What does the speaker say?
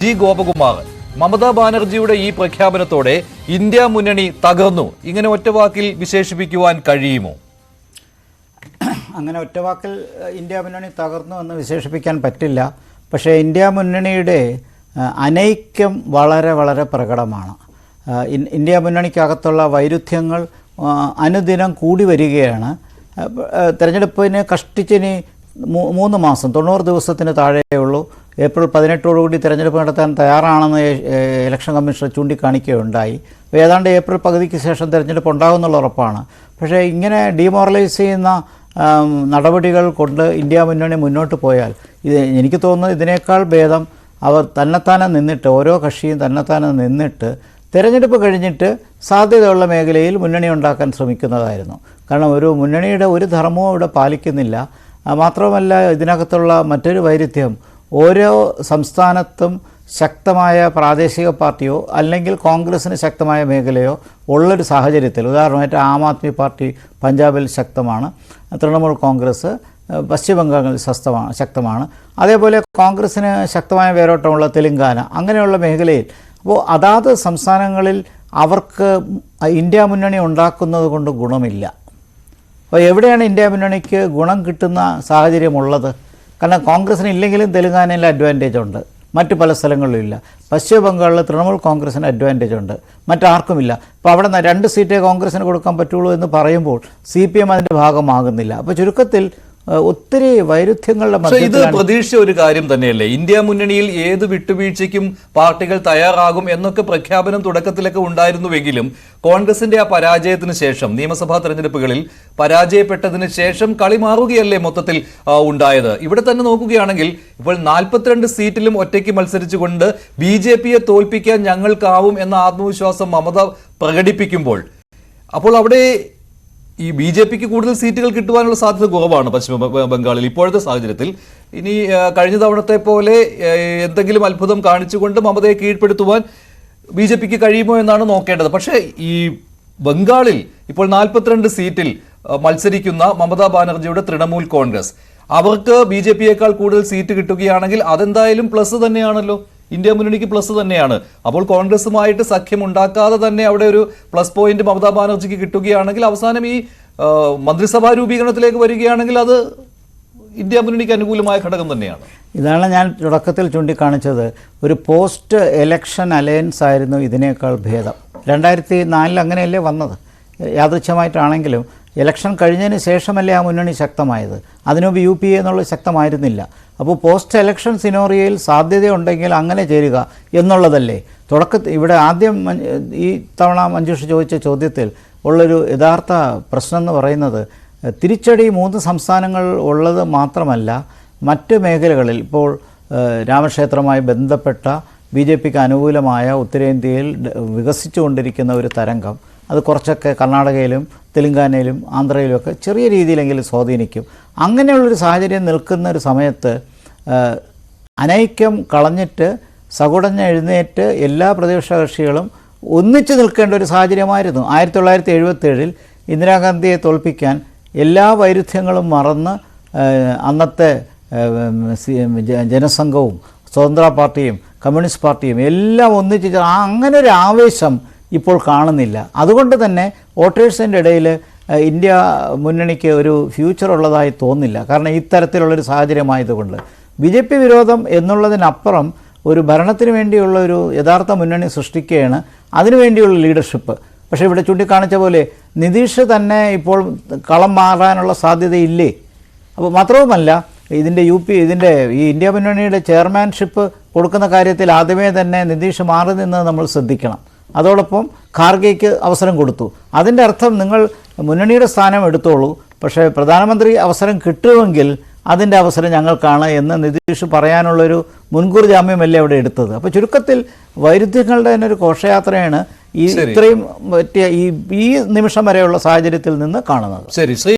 G Gopakumar Mamata ബാനർജിയുടെ ഈ പ്രഖ്യാപനത്തോടെ India മുന്നണി തകർന്നു ഇങ്ങനെ ഒറ്റവാക്കിൽ വിശേഷിപ്പിക്കുവാൻ കഴിയുമോ? അങ്ങനെ ഒറ്റവാക്കിൽ ഇന്ത്യ മുന്നണി തകർന്നു എന്ന് വിശേഷിപ്പിക്കാൻ പറ്റില്ല. പക്ഷേ ഇന്ത്യ മുന്നണിയുടെ അനൈക്യം വളരെ വളരെ പ്രകടമാണ്. ഇന്ത്യ മുന്നണിക്കകത്തുള്ള വൈരുദ്ധ്യങ്ങൾ അനുദിനം കൂടി വരികയാണ്. തെരഞ്ഞെടുപ്പിന് കഷ്ടിച്ചിനി 3 മാസം 90 ദിവസത്തിന് താഴെയുള്ളൂ. ഏപ്രിൽ 18 തെരഞ്ഞെടുപ്പ് നടത്താൻ തയ്യാറാണെന്ന് ഇലക്ഷൻ കമ്മീഷൻ ചൂണ്ടിക്കാണിക്കുകയുണ്ടായി. ഏതാണ്ട് ഏപ്രിൽ പകുതിക്ക് ശേഷം തെരഞ്ഞെടുപ്പ് ഉണ്ടാകുമെന്നുള്ള ഉറപ്പാണ്. പക്ഷേ ഇങ്ങനെ ഡീമോറലൈസ് ചെയ്യുന്ന നടപടികൾ കൊണ്ട് ഇന്ത്യ മുന്നണി മുന്നോട്ട് പോയാൽ എനിക്ക് തോന്നുന്നു ഇതിനേക്കാൾ ഭേദം അവർ തന്നെത്താനെ നിന്നിട്ട്, ഓരോ കക്ഷിയും തന്നെത്താനെ നിന്നിട്ട് തെരഞ്ഞെടുപ്പ് കഴിഞ്ഞിട്ട് സാധ്യതയുള്ള മേഖലയിൽ മുന്നണി ഉണ്ടാക്കാൻ ശ്രമിക്കുന്നതായിരുന്നു. കാരണം ഒരു മുന്നണിയുടെ ഒരു ധർമ്മവും ഇവിടെ പാലിക്കുന്നില്ല. മാത്രമല്ല, ഇതിനകത്തുള്ള മറ്റൊരു വൈരുദ്ധ്യം, ഓരോ സംസ്ഥാനത്തും ശക്തമായ പ്രാദേശിക പാർട്ടിയോ അല്ലെങ്കിൽ കോൺഗ്രസ്സിന് ശക്തമായ മേഖലയോ ഉള്ളൊരു സാഹചര്യത്തിൽ, ഉദാഹരണമായിട്ട് ആം ആദ്മി പാർട്ടി പഞ്ചാബിൽ ശക്തമാണ്, തൃണമൂൽ കോൺഗ്രസ് പശ്ചിമ ബംഗാളിൽ ശക്തമാണ്, അതേപോലെ കോൺഗ്രസ്സിന് ശക്തമായ വേരോട്ടമുള്ള തെലുങ്കാന, അങ്ങനെയുള്ള മേഖലയിൽ. അപ്പോൾ അതാത് സംസ്ഥാനങ്ങളിൽ അവർക്ക് ഇന്ത്യ മുന്നണി ഉണ്ടാക്കുന്നത് കൊണ്ട് ഗുണമില്ല. അപ്പോൾ എവിടെയാണ് ഇന്ത്യ മുന്നണിക്ക് ഗുണം കിട്ടുന്ന സാഹചര്യമുള്ളത്? കാരണം കോൺഗ്രസ്സിന് ഇല്ലെങ്കിലും തെലുങ്കാനയിൽ അഡ്വാൻറ്റേജ് ഉണ്ട്, മറ്റ് പല സ്ഥലങ്ങളിലും ഇല്ല. പശ്ചിമ ബംഗാളിൽ തൃണമൂൽ കോൺഗ്രസ്സിന് അഡ്വാൻറ്റേജ് ഉണ്ട്, മറ്റാർക്കുമില്ല. അപ്പോൾ അവിടെ 2 സീറ്റേ കോൺഗ്രസ്സിന് കൊടുക്കാൻ പറ്റുള്ളൂ എന്ന് പറയുമ്പോൾ CPM അതിൻ്റെ ഭാഗമാകുന്നില്ല. അപ്പോൾ ചുരുക്കത്തിൽ ഒത്തിരി വൈരുദ്ധ്യങ്ങളുടെ മധ്യത്തിൽ ഇത് പ്രതീക്ഷിച്ച ഒരു കാര്യം തന്നെയല്ലേ? ഇന്ത്യ മുന്നണിയിൽ ഏത് വിട്ടുവീഴ്ചയ്ക്കും പാർട്ടികൾ തയ്യാറാകും എന്നൊക്കെ പ്രഖ്യാപനം തുടക്കത്തിലൊക്കെ ഉണ്ടായിരുന്നുവെങ്കിലും കോൺഗ്രസിന്റെ ആ പരാജയത്തിന് ശേഷം, നിയമസഭാ തെരഞ്ഞെടുപ്പുകളിൽ പരാജയപ്പെട്ടതിന് ശേഷം കളി മാറുകയല്ലേ മൊത്തത്തിൽ ഉണ്ടായത്? ഇവിടെ തന്നെ നോക്കുകയാണെങ്കിൽ ഇപ്പോൾ 42 സീറ്റിലും ഒറ്റയ്ക്ക് മത്സരിച്ചുകൊണ്ട് BJPയെ തോൽപ്പിക്കാൻ ഞങ്ങൾക്കാവും എന്ന ആത്മവിശ്വാസം മമത പ്രകടിപ്പിക്കുമ്പോൾ, അപ്പോൾ അവിടെ ഈ BJPക്ക് കൂടുതൽ സീറ്റുകൾ കിട്ടുവാനുള്ള സാധ്യത കുറവാണ് പശ്ചിമ ബംഗാളിൽ ഇപ്പോഴത്തെ സാഹചര്യത്തിൽ. ഇനി കഴിഞ്ഞ തവണത്തെ പോലെ എന്തെങ്കിലും അത്ഭുതം കാണിച്ചുകൊണ്ട് മമതയെ കീഴ്പ്പെടുത്തുവാൻ BJPക്ക് കഴിയുമോ എന്നാണ് നോക്കേണ്ടത്. പക്ഷേ ഈ ബംഗാളിൽ ഇപ്പോൾ 42 സീറ്റിൽ മത്സരിക്കുന്ന മമതാ ബാനർജിയുടെ തൃണമൂൽ കോൺഗ്രസ്, അവർക്ക് BJPയേക്കാൾ കൂടുതൽ സീറ്റ് കിട്ടുകയാണെങ്കിൽ അതെന്തായാലും പ്ലസ് തന്നെയാണല്ലോ, ഇന്ത്യ മുന്നണിക്ക് പ്ലസ് തന്നെയാണ്. അപ്പോൾ കോൺഗ്രസുമായിട്ട് സഖ്യം ഉണ്ടാക്കാതെ തന്നെ അവിടെ ഒരു പ്ലസ് പോയിന്റ് മമതാ ബാനർജിക്ക് കിട്ടുകയാണെങ്കിൽ അവസാനം ഈ മന്ത്രിസഭാ രൂപീകരണത്തിലേക്ക് വരികയാണെങ്കിൽ അത് ഇന്ത്യ മുന്നണിക്ക് അനുകൂലമായ ഘടകം തന്നെയാണ്. ഇതാണ് ഞാൻ തുടക്കത്തിൽ ചൂണ്ടിക്കാണിച്ചത്. ഒരു പോസ്റ്റ് എലക്ഷൻ അലയൻസ് ആയിരുന്നു ഇതിനേക്കാൾ ഭേദം. 2004 അങ്ങനെയല്ലേ വന്നത്? യാദൃച്ഛമായിട്ടാണെങ്കിലും ഇലക്ഷൻ കഴിഞ്ഞതിന് ശേഷമല്ലേ ആ മുന്നണി ശക്തമായത്. അതിനുമുമ്പ് UPA എന്നുള്ളത് ശക്തമായിരുന്നില്ല. അപ്പോൾ പോസ്റ്റ് എലക്ഷൻ സിനോറിയയിൽ സാധ്യതയുണ്ടെങ്കിൽ അങ്ങനെ ചേരുക എന്നുള്ളതല്ലേ തുടക്കത്തിൽ. ഇവിടെ ആദ്യം ഈ തവണ മഞ്ജുഷ ചോദിച്ച ചോദ്യത്തിൽ ഉള്ളൊരു യഥാർത്ഥ പ്രശ്നം എന്ന് പറയുന്നത്, തിരിച്ചടി 3 സംസ്ഥാനങ്ങൾ ഉള്ളത് മാത്രമല്ല, മറ്റ് മേഖലകളിൽ ഇപ്പോൾ രാമക്ഷേത്രവുമായി ബന്ധപ്പെട്ട BJPക്ക് അനുകൂലമായ ഉത്തരേന്ത്യയിൽ വികസിച്ചുകൊണ്ടിരിക്കുന്ന ഒരു തരംഗം, അത് കുറച്ചൊക്കെ കർണാടകയിലും തെലുങ്കാനയിലും ആന്ധ്രയിലുമൊക്കെ ചെറിയ രീതിയിലെങ്കിലും സ്വാധീനിക്കും. അങ്ങനെയുള്ളൊരു സാഹചര്യം നിൽക്കുന്ന ഒരു സമയത്ത് അനൈക്യം കളഞ്ഞിട്ട് സകുടഞ്ഞ് എഴുന്നേറ്റ് എല്ലാ പ്രതിപക്ഷ കക്ഷികളും ഒന്നിച്ചു നിൽക്കേണ്ട ഒരു സാഹചര്യമായിരുന്നു. 1977 ഇന്ദിരാഗാന്ധിയെ തോൽപ്പിക്കാൻ എല്ലാ വൈരുദ്ധ്യങ്ങളും മറന്ന് അന്നത്തെ ജനസംഘവും സ്വതന്ത്ര പാർട്ടിയും കമ്മ്യൂണിസ്റ്റ് പാർട്ടിയും എല്ലാം ഒന്നിച്ച് അങ്ങനെ ഒരു ആവേശം ഇപ്പോൾ കാണുന്നില്ല. അതുകൊണ്ട് തന്നെ വോട്ടേഴ്സിൻ്റെ ഇടയിൽ ഇന്ത്യ മുന്നണിക്ക് ഒരു ഫ്യൂച്ചർ ഉള്ളതായി തോന്നില്ല. കാരണം ഇത്തരത്തിലുള്ളൊരു സാഹചര്യമായതുകൊണ്ട് BJP വിരോധം എന്നുള്ളതിനപ്പുറം ഒരു ഭരണത്തിന് വേണ്ടിയുള്ള ഒരു യഥാർത്ഥ മുന്നണി സൃഷ്ടിക്കുകയാണ്, അതിനുവേണ്ടിയുള്ള ലീഡർഷിപ്പ്. പക്ഷേ ഇവിടെ ചൂണ്ടിക്കാണിച്ച പോലെ നിതീഷ് തന്നെ ഇപ്പോൾ കളം മാറാനുള്ള സാധ്യതയില്ലേ? അപ്പോൾ മാത്രവുമല്ല, ഇതിൻ്റെ ഈ ഇന്ത്യ മുന്നണിയുടെ ചെയർമാൻഷിപ്പ് കൊടുക്കുന്ന കാര്യത്തിൽ ആദ്യമേ തന്നെ നിതീഷ് മാറി നിന്ന് നമ്മൾ ശ്രദ്ധിക്കണം. അതോടൊപ്പം ഖാർഗെയ്ക്ക് അവസരം കൊടുത്തു. അതിൻ്റെ അർത്ഥം നിങ്ങൾ മുന്നണിയുടെ സ്ഥാനം എടുത്തോളൂ, പക്ഷേ പ്രധാനമന്ത്രി അവസരം കിട്ടുമെങ്കിൽ അതിൻ്റെ അവസരം ഞങ്ങൾക്കാണ് എന്ന് നിതീഷ് പറയാനുള്ളൊരു മുൻകൂർ ജാമ്യമല്ലേ അവിടെ എടുത്തത്. അപ്പോൾ ചുരുക്കത്തിൽ വൈരുദ്ധ്യങ്ങളുടെ തന്നെ ഒരു ഘോഷയാത്രയാണ് ഈ ഇത്രയും പറ്റിയ ഈ നിമിഷം വരെയുള്ള സാഹചര്യത്തിൽ നിന്ന് കാണുന്നത്. ശരി.